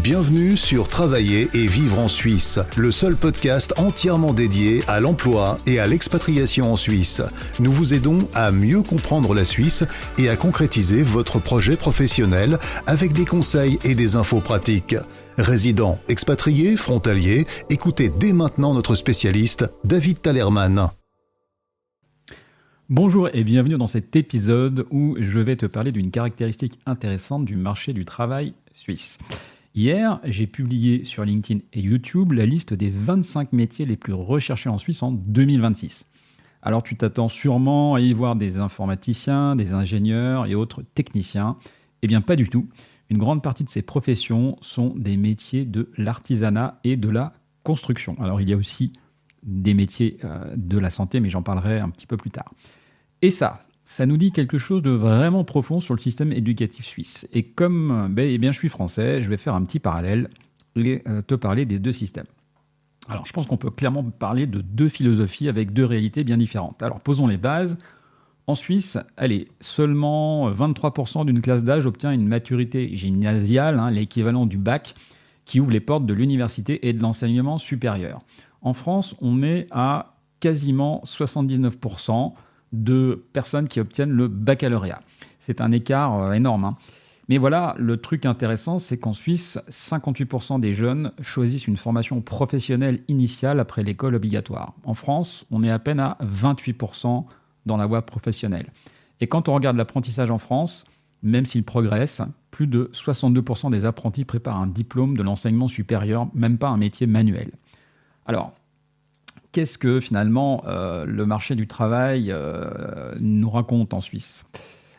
Bienvenue sur Travailler et vivre en Suisse, le seul podcast entièrement dédié à l'emploi et à l'expatriation en Suisse. Nous vous aidons à mieux comprendre la Suisse et à concrétiser votre projet professionnel avec des conseils et des infos pratiques. Résidents, expatriés, frontaliers, écoutez dès maintenant notre spécialiste, David Talerman. Bonjour et bienvenue dans cet épisode où je vais te parler d'une caractéristique intéressante du marché du travail suisse. Hier, j'ai publié sur LinkedIn et YouTube la liste des 25 métiers les plus recherchés en Suisse en 2026. Alors tu t'attends sûrement à y voir des informaticiens, des ingénieurs et autres techniciens. Eh bien pas du tout. Une grande partie de ces professions sont des métiers de l'artisanat et de la construction. Alors il y a aussi des métiers de la santé, mais j'en parlerai un petit peu plus tard. Et ça nous dit quelque chose de vraiment profond sur le système éducatif suisse. Et comme je suis français, je vais faire un petit parallèle et te parler des deux systèmes. Alors, je pense qu'on peut clairement parler de deux philosophies avec deux réalités bien différentes. Alors, posons les bases. En Suisse, seulement 23% d'une classe d'âge obtient une maturité gymnasiale, l'équivalent du bac, qui ouvre les portes de l'université et de l'enseignement supérieur. En France, on est à quasiment 79% de personnes qui obtiennent le baccalauréat. C'est un écart énorme. Mais voilà, le truc intéressant, c'est qu'en Suisse, 58% des jeunes choisissent une formation professionnelle initiale après l'école obligatoire. En France, on est à peine à 28% dans la voie professionnelle. Et quand on regarde l'apprentissage en France, même s'il progresse, plus de 62% des apprentis préparent un diplôme de l'enseignement supérieur, même pas un métier manuel. Alors, qu'est-ce que finalement le marché du travail nous raconte en Suisse ?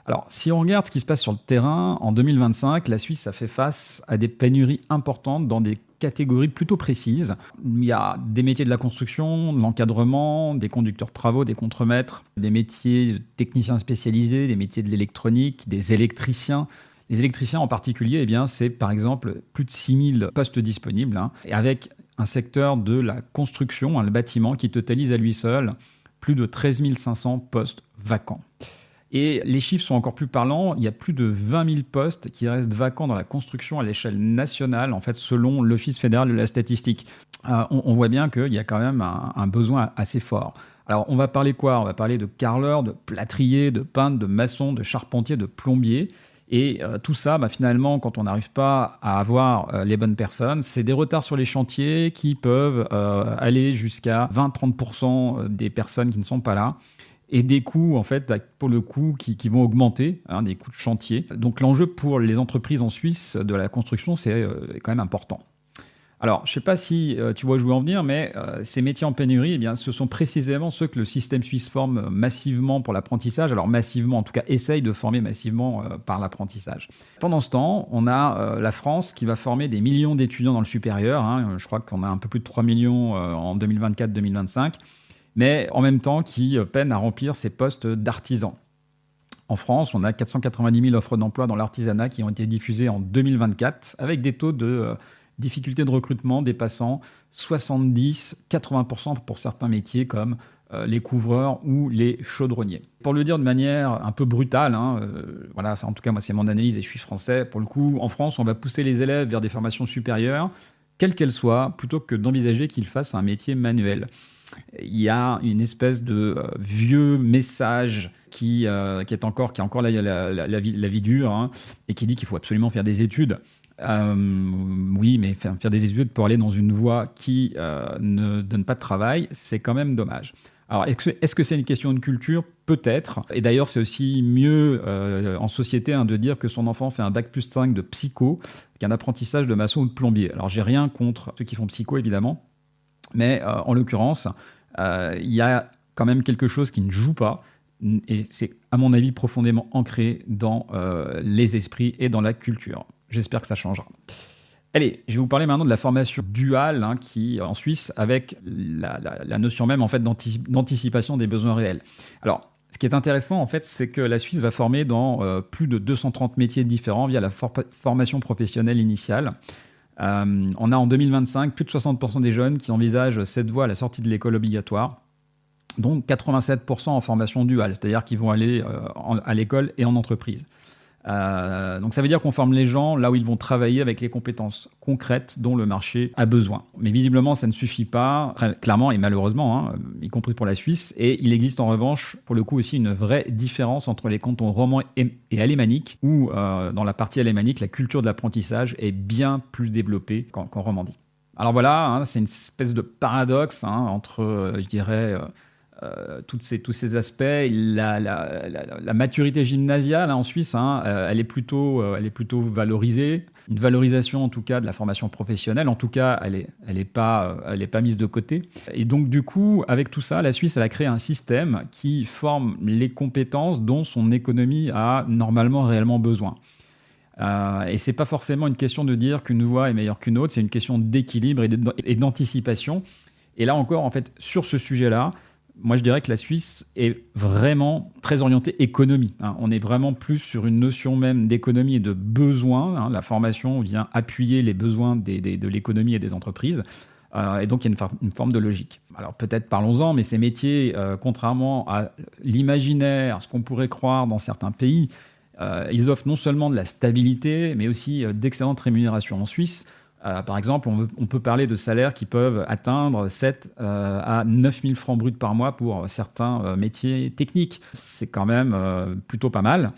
Alors, si on regarde ce qui se passe sur le terrain, en 2025, la Suisse a fait face à des pénuries importantes dans des catégories plutôt précises. Il y a des métiers de la construction, de l'encadrement, des conducteurs de travaux, des contremaîtres, des métiers de techniciens spécialisés, des métiers de l'électronique, des électriciens. Les électriciens en particulier, c'est par exemple plus de 6000 postes disponibles, et avec un secteur de la construction, le bâtiment, qui totalise à lui seul plus de 13 500 postes vacants. Et les chiffres sont encore plus parlants, il y a plus de 20 000 postes qui restent vacants dans la construction à l'échelle nationale, en fait, selon l'Office fédéral de la statistique. On voit bien qu'il y a quand même un besoin assez fort. Alors, on va parler quoi ? On va parler de carreleurs, de plâtriers, de peintres, de maçons, de charpentiers, de plombiers. Et tout ça, finalement, quand on n'arrive pas à avoir les bonnes personnes, c'est des retards sur les chantiers qui peuvent aller jusqu'à 20-30% des personnes qui ne sont pas là. Et des coûts, en fait, pour le coup, qui vont augmenter, des coûts de chantier. Donc l'enjeu pour les entreprises en Suisse de la construction, c'est quand même important. Alors, je ne sais pas si tu vois où je veux en venir, mais ces métiers en pénurie, ce sont précisément ceux que le système suisse forme massivement pour l'apprentissage. Alors massivement, en tout cas, essaye de former massivement par l'apprentissage. Pendant ce temps, on a la France qui va former des millions d'étudiants dans le supérieur. Je crois qu'on a un peu plus de 3 millions en 2024-2025, mais en même temps qui peine à remplir ces postes d'artisans. En France, on a 490 000 offres d'emploi dans l'artisanat qui ont été diffusées en 2024, avec des taux de difficultés de recrutement dépassant 70-80% pour certains métiers comme les couvreurs ou les chaudronniers. Pour le dire de manière un peu brutale, en tout cas moi c'est mon analyse et je suis français, pour le coup en France on va pousser les élèves vers des formations supérieures, quelles qu'elles soient, plutôt que d'envisager qu'ils fassent un métier manuel. Il y a une espèce de vieux message qui a encore la vie dure, et qui dit qu'il faut absolument faire des études. Oui, mais faire des études pour aller dans une voie qui ne donne pas de travail, c'est quand même dommage. Alors, est-ce que c'est une question de culture ? Peut-être. Et d'ailleurs, c'est aussi mieux en société de dire que son enfant fait un bac+5 de psycho qu'un apprentissage de maçon ou de plombier. Alors, j'ai rien contre ceux qui font psycho, évidemment. Mais en l'occurrence, il y a quand même quelque chose qui ne joue pas. Et c'est, à mon avis, profondément ancré dans les esprits et dans la culture. J'espère que ça changera. Allez, je vais vous parler maintenant de la formation duale qui, en Suisse, avec la notion même en fait, d'anticipation des besoins réels. Alors, ce qui est intéressant, en fait, c'est que la Suisse va former dans plus de 230 métiers différents via la formation professionnelle initiale. On a en 2025 plus de 60% des jeunes qui envisagent cette voie à la sortie de l'école obligatoire, donc 87% en formation duale, c'est-à-dire qu'ils vont aller à l'école et en entreprise. Donc ça veut dire qu'on forme les gens là où ils vont travailler avec les compétences concrètes dont le marché a besoin. Mais visiblement, ça ne suffit pas, clairement et malheureusement, y compris pour la Suisse. Et il existe en revanche, pour le coup aussi, une vraie différence entre les cantons romans et alémaniques, où dans la partie alémanique, la culture de l'apprentissage est bien plus développée qu'en Romandie. Alors voilà, c'est une espèce de paradoxe entre, je dirais... tous ces aspects, la maturité gymnasiale en Suisse, elle est plutôt valorisée. Une valorisation en tout cas de la formation professionnelle, en tout cas, elle est pas mise de côté. Et donc du coup, avec tout ça, la Suisse elle a créé un système qui forme les compétences dont son économie a normalement réellement besoin. Et c'est pas forcément une question de dire qu'une voie est meilleure qu'une autre, c'est une question d'équilibre et d'anticipation. Et là encore, en fait, sur ce sujet-là, moi, je dirais que la Suisse est vraiment très orientée économie. On est vraiment plus sur une notion même d'économie et de besoin. La formation vient appuyer les besoins de l'économie et des entreprises. Et donc, il y a une forme de logique. Alors, peut-être parlons-en, mais ces métiers, contrairement à l'imaginaire, à ce qu'on pourrait croire dans certains pays, ils offrent non seulement de la stabilité, mais aussi d'excellentes rémunérations. En Suisse, par exemple, on peut parler de salaires qui peuvent atteindre 7 à 9 000 francs bruts par mois pour certains métiers techniques. C'est quand même plutôt pas mal.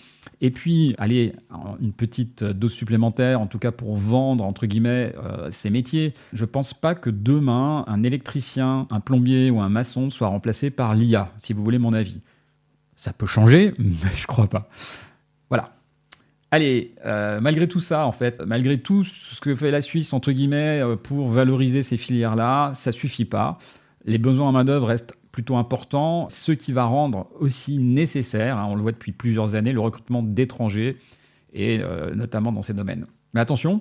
Et puis, allez, une petite dose supplémentaire, en tout cas pour vendre, entre guillemets, ces métiers. Je ne pense pas que demain, un électricien, un plombier ou un maçon soit remplacé par l'IA, si vous voulez mon avis. Ça peut changer, mais je ne crois pas. Voilà. Allez, malgré tout ça, en fait, malgré tout ce que fait la Suisse, entre guillemets, pour valoriser ces filières-là, ça ne suffit pas. Les besoins en main-d'œuvre restent plutôt importants, ce qui va rendre aussi nécessaire, on le voit depuis plusieurs années, le recrutement d'étrangers, et notamment dans ces domaines. Mais attention,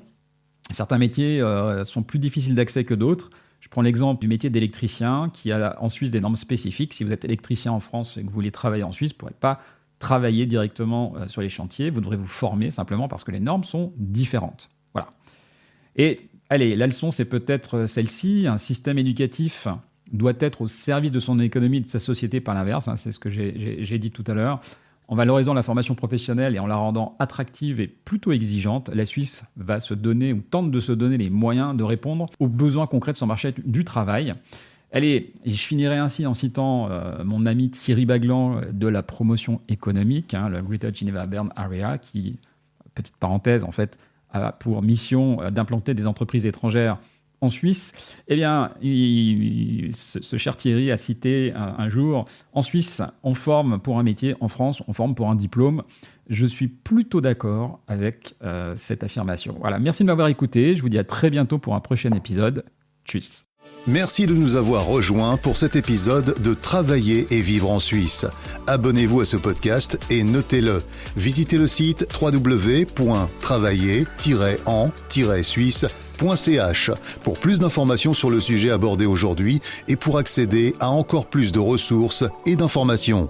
certains métiers sont plus difficiles d'accès que d'autres. Je prends l'exemple du métier d'électricien, qui a en Suisse des normes spécifiques. Si vous êtes électricien en France et que vous voulez travailler en Suisse, vous ne pourrez pas travailler directement sur les chantiers, vous devrez vous former simplement parce que les normes sont différentes. Voilà. Et allez, la leçon, c'est peut-être celle-ci. Un système éducatif doit être au service de son économie et de sa société par l'inverse. C'est ce que j'ai dit tout à l'heure. En valorisant la formation professionnelle et en la rendant attractive et plutôt exigeante, la Suisse va se donner ou tente de se donner les moyens de répondre aux besoins concrets de son marché du travail. Allez, je finirai ainsi en citant mon ami Thierry Baglan de la promotion économique, le Greater Geneva Bern Area, qui, petite parenthèse en fait, a pour mission d'implanter des entreprises étrangères en Suisse. Eh bien, ce cher Thierry a cité un jour, en Suisse, on forme pour un métier, en France, on forme pour un diplôme. Je suis plutôt d'accord avec cette affirmation. Voilà, merci de m'avoir écouté. Je vous dis à très bientôt pour un prochain épisode. Tchuss. Merci de nous avoir rejoints pour cet épisode de Travailler et vivre en Suisse. Abonnez-vous à ce podcast et notez-le. Visitez le site www.travailler-en-suisse.ch pour plus d'informations sur le sujet abordé aujourd'hui et pour accéder à encore plus de ressources et d'informations.